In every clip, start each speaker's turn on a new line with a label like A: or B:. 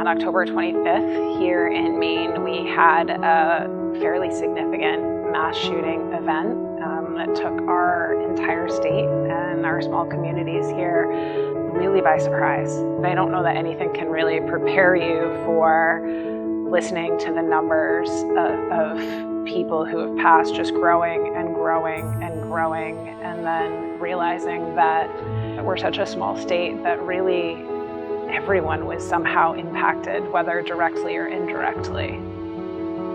A: On October 25th here in Maine, we had a fairly significant mass shooting event that took our entire state and our small communities here really by surprise. I don't know that anything can really prepare you for listening to the numbers of people who have passed just growing and growing and growing, and then realizing that we're such a small state that really everyone was somehow impacted, whether directly or indirectly.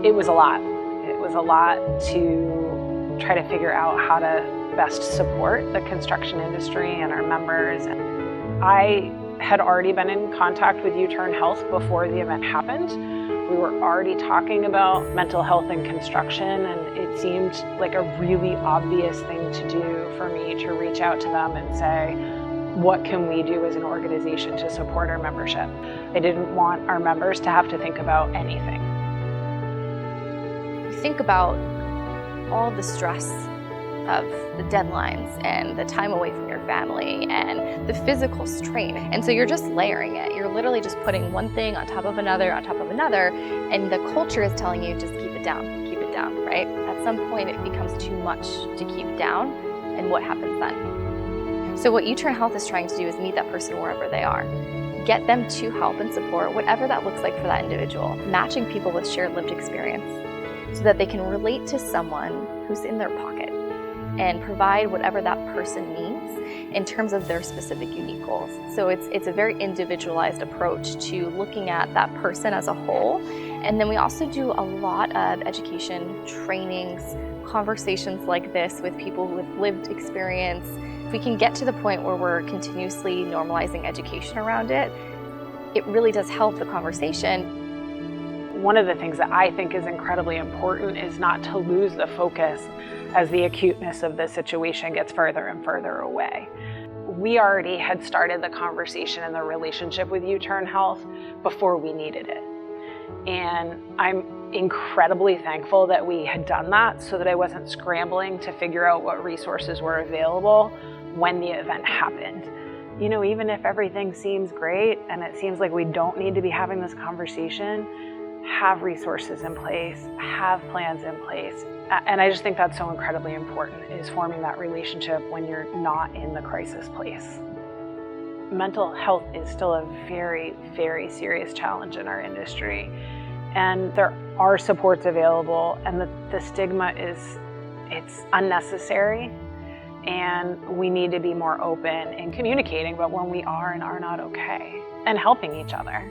A: It was a lot. It was a lot to try to figure out how to best support the construction industry and our members. I had already been in contact with YouTurn Health before the event happened. We were already talking about mental health in construction, and it seemed like a really obvious thing to do for me to reach out to them and say, what can we do as an organization to support our membership? I didn't want our members to have to think about anything.
B: You think about all the stress of the deadlines and the time away from your family and the physical strain. And so you're just layering it. You're literally just putting one thing on top of another, and the culture is telling you just keep it down, right? At some point it becomes too much to keep down, and what happens then? So what YouTurn Health is trying to do is meet that person wherever they are. Get them to help and support whatever that looks like for that individual, matching people with shared lived experience so that they can relate to someone who's in their pocket and provide whatever that person needs in terms of their specific unique goals. So it's a very individualized approach to looking at that person as a whole. And then we also do a lot of education, trainings, conversations like this with people with lived experience. If we can get to the point where we're continuously normalizing education around it, it really does help the conversation.
A: One of the things that I think is incredibly important is not to lose the focus as the acuteness of the situation gets further and further away. We already had started the conversation and the relationship with YouTurn Health before we needed it. And I'm incredibly thankful that we had done that so that I wasn't scrambling to figure out what resources were available when the event happened. You know, even if everything seems great and it seems like we don't need to be having this conversation, have resources in place, have plans in place. And I just think that's so incredibly important, is forming that relationship when you're not in the crisis place. Mental health is still a very, very serious challenge in our industry. And there are supports available, and the stigma it's unnecessary. And we need to be more open in communicating about when we are and are not okay and helping each other.